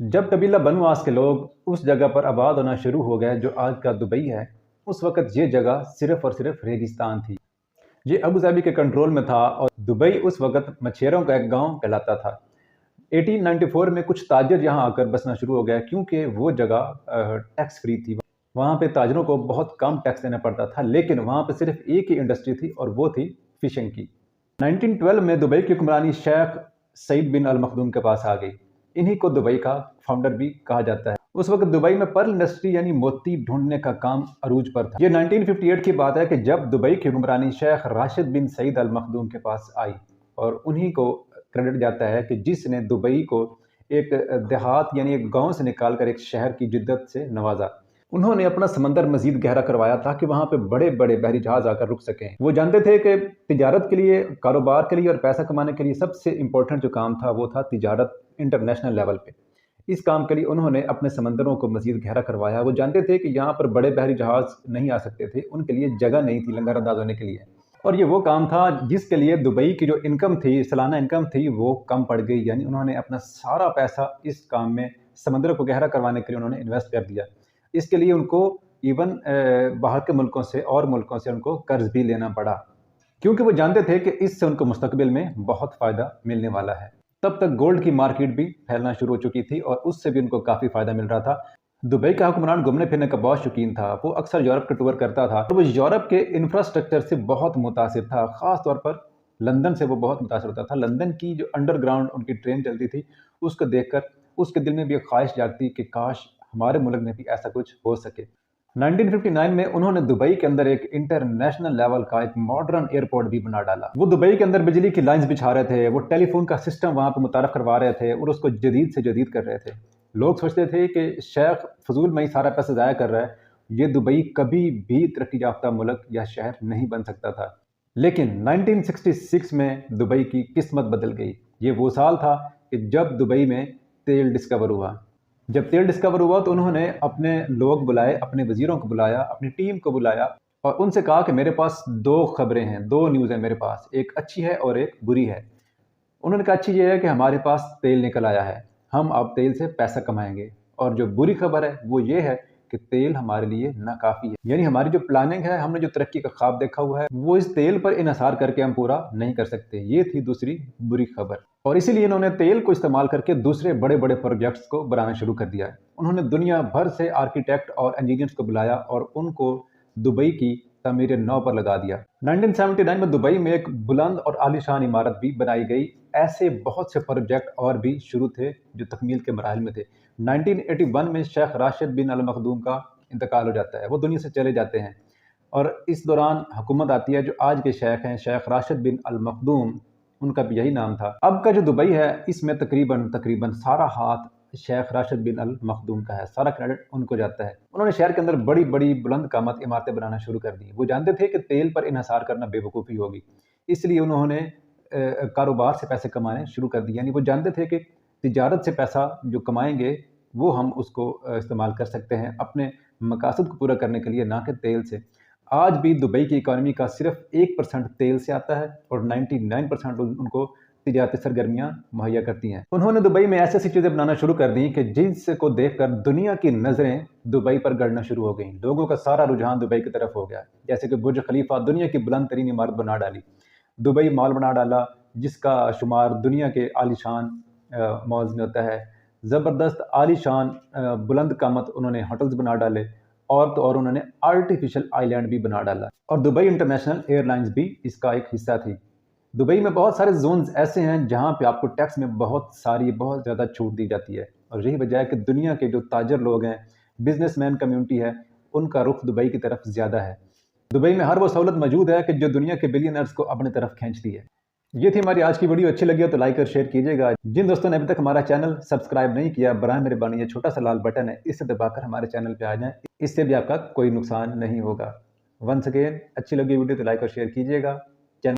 जब कबीला बनु आस के लोग उस जगह पर आबाद होना शुरू हो गए जो आज का दुबई है, उस वक़्त ये जगह सिर्फ़ और सिर्फ़ रेगिस्तान थी। ये अबू धाबी के कंट्रोल में था और दुबई उस वक़्त मछेरों का एक गाँव कहलाता था। 1894 में कुछ ताजिर यहाँ आकर बसना शुरू हो गया क्योंकि वो जगह टैक्स फ्री थी। वहाँ पे ताजिरों को बहुत कम टैक्स देना पड़ता था, लेकिन वहाँ पे सिर्फ़ एक ही इंडस्ट्री थी और वो थी फ़िशिंग की। 1912 में दुबई की हुक्मरानी शेख सईद बिन अल मखदूम के पास आ गई। इन्हीं को दुबई का फाउंडर भी कहा जाता है। उस वक्त दुबई में पर्ल इंडस्ट्री यानी मोती ढूंढने का काम अरूज पर था। ये 1958 की बात है कि जब दुबई की हुक्मरानी शेख राशिद बिन सईद अल मखदूम के पास आई और उन्हीं को क्रेडिट जाता है कि जिसने दुबई को एक देहात यानी एक गांव से निकालकर एक शहर की जिद्दत से नवाजा। उन्होंने अपना समंदर मजीद गहरा करवाया ताकि वहाँ पे बड़े बड़े बहरी जहाज आकर रुक सकें। वो जानते थे कि तिजारत के लिए, कारोबार के लिए और पैसा कमाने के लिए सबसे इम्पोर्टेंट जो काम था वो था तिजारत इंटरनेशनल लेवल पे। इस काम के लिए उन्होंने अपने समंदरों को मजीद गहरा करवाया। वो जानते थे कि यहाँ पर बड़े बहरी जहाज नहीं आ सकते थे, उनके लिए जगह नहीं थी लंगर अंदाज होने के लिए। और ये वो काम था जिसके लिए दुबई की जो इनकम थी, सालाना इनकम थी, वो कम पड़ गई। यानी उन्होंने अपना सारा पैसा इस काम में, समंदर को गहरा करवाने के लिए उन्होंने इन्वेस्ट कर दिया। इसके लिए उनको इवन बाहर के मुल्कों से और मुल्कों से उनको कर्ज भी लेना पड़ा, क्योंकि वो जानते थे कि इससे उनको मुस्तकबिल में बहुत फ़ायदा मिलने वाला है। तब तक गोल्ड की मार्केट भी फैलना शुरू हो चुकी थी और उससे भी उनको काफ़ी फ़ायदा मिल रहा था। दुबई का हुक्मरान घूमने फिरने का बहुत शौकीन था। वो अक्सर यूरोप का टूर करता था और वो यूरोप के इंफ्रास्ट्रक्चर से बहुत मुतासिर था। ख़ास तौर पर लंदन से वो बहुत मुतासिर होता था। लंदन की जो अंडरग्राउंड उनकी ट्रेन चलती थी, उसको देखकर उसके दिल में भी एक ख्वाहिश जागती कि काश हमारे मुल्क में भी ऐसा कुछ हो सके। 1959 में उन्होंने दुबई के अंदर एक इंटरनेशनल लेवल का एक मॉडर्न एयरपोर्ट भी बना डाला। वो दुबई के अंदर बिजली की लाइंस बिछा रहे थे, वो टेलीफोन का सिस्टम वहाँ पे मुतारफ करवा रहे थे और उसको जदीद से जदीद कर रहे थे। लोग सोचते थे कि शेख फजूल में ही सारा पैसा ज़ाया कर रहा है, ये दुबई कभी भी तरक्की याफ्ता मुल्क या शहर नहीं बन सकता था। लेकिन 1966 में दुबई की किस्मत बदल गई। ये वो साल था कि जब दुबई में तेल डिस्कवर हुआ। जब तेल डिस्कवर हुआ तो उन्होंने अपने लोग बुलाए, अपने वजीरों को बुलाया, अपनी टीम को बुलाया और उनसे कहा कि मेरे पास दो खबरें हैं, दो न्यूज़ हैं मेरे पास, एक अच्छी है और एक बुरी है। उन्होंने कहा अच्छी ये है कि हमारे पास तेल निकल आया है, हम अब तेल से पैसा कमाएंगे, और जो बुरी खबर है वो ये है कि तेल हमारे लिए नाकाफ़ी है। यानी हमारी जो प्लानिंग है, हमने जो तरक्की का ख्वाब देखा हुआ है, वो इस तेल पर इन्हिसार करके हम पूरा नहीं कर सकते। ये थी दूसरी बुरी खबर। और इसीलिए इन्होंने तेल को इस्तेमाल करके दूसरे बड़े बड़े प्रोजेक्ट्स को बनाना शुरू कर दिया है। उन्होंने दुनिया भर से आर्किटेक्ट और इंजीनियर्स को बुलाया और उनको दुबई की तमीर नौ पर लगा दिया। 1979 में दुबई में एक बुलंद और आलीशान इमारत भी बनाई गई। ऐसे बहुत से प्रोजेक्ट और भी शुरू थे जो तकमील के मराहल में थे। 1981 में शेख राशिद बिन अल मखदूम का इंतकाल हो जाता है, वो दुनिया से चले जाते हैं और इस दौरान हुकूमत आती है जो आज के शेख हैं, शेख राशिद बिन अल मखदूम, उनका भी यही नाम था। अब का जो दुबई है इसमें तकरीबन सारा हाथ शेख राशिद बिन अल मखदूम का है, सारा क्रेडिट उनको जाता है। उन्होंने शहर के अंदर बड़ी बड़ी बुलंद कामत इमारतें बनाना शुरू कर दी। वो जानते थे कि तेल पर इन्हिसार करना बेवकूफ़ी होगी, इसलिए उन्होंने कारोबार से पैसे कमाने शुरू कर दिए। यानी वो जानते थे कि तिजारत से पैसा जो कमाएंगे वो हम उसको इस्तेमाल कर सकते हैं अपने मकासद को पूरा करने के लिए, ना कि तेल से। आज भी दुबई की इकॉनमी का सिर्फ 1% तेल से आता है और 99% उनको तिजारती सरगर्मियाँ मुहैया करती हैं। उन्होंने दुबई में ऐसी ऐसी चीज़ें बनाना शुरू कर दी कि जिसको देखकर दुनिया की नज़रें दुबई पर गड़ना शुरू हो गई। लोगों का सारा रुझान दुबई की तरफ हो गया। जैसे कि बुर्ज खलीफा, दुनिया की बुलंद तरीन इमारत बना डाली। दुबई मॉल बना डाला जिसका शुमार दुनिया के आलीशान मॉल्स में होता है। ज़बरदस्त आलीशान बुलंद कामत उन्होंने होटल्स बना डाले और तो और उन्होंने आर्टिफिशियल आइलैंड भी बना डाला। और दुबई इंटरनेशनल एयरलाइंस भी इसका एक हिस्सा थी। दुबई में बहुत सारे जोन्स ऐसे हैं जहां पे आपको टैक्स में बहुत ज़्यादा छूट दी जाती है और यही वजह है कि दुनिया के जो ताजर लोग हैं, बिजनेसमैन कम्युनिटी है, उनका रुख दुबई की तरफ ज़्यादा है। दुबई में हर वो सहूलत मौजूद है कि जो दुनिया के बिलियनर्स को अपनी तरफ खींचती है। ये थी हमारी आज की वीडियो। अच्छी लगी हो तो लाइक और शेयर कीजिएगा। जिन दोस्तों ने अभी तक हमारा चैनल सब्सक्राइब नहीं किया, बराए मेहरबानी ये छोटा सा लाल बटन है, इसे दबाकर हमारे चैनल पे आ जाएं। इससे भी आपका कोई नुकसान नहीं होगा। वंस अगेन, अच्छी लगी वीडियो तो लाइक और शेयर कीजिएगा।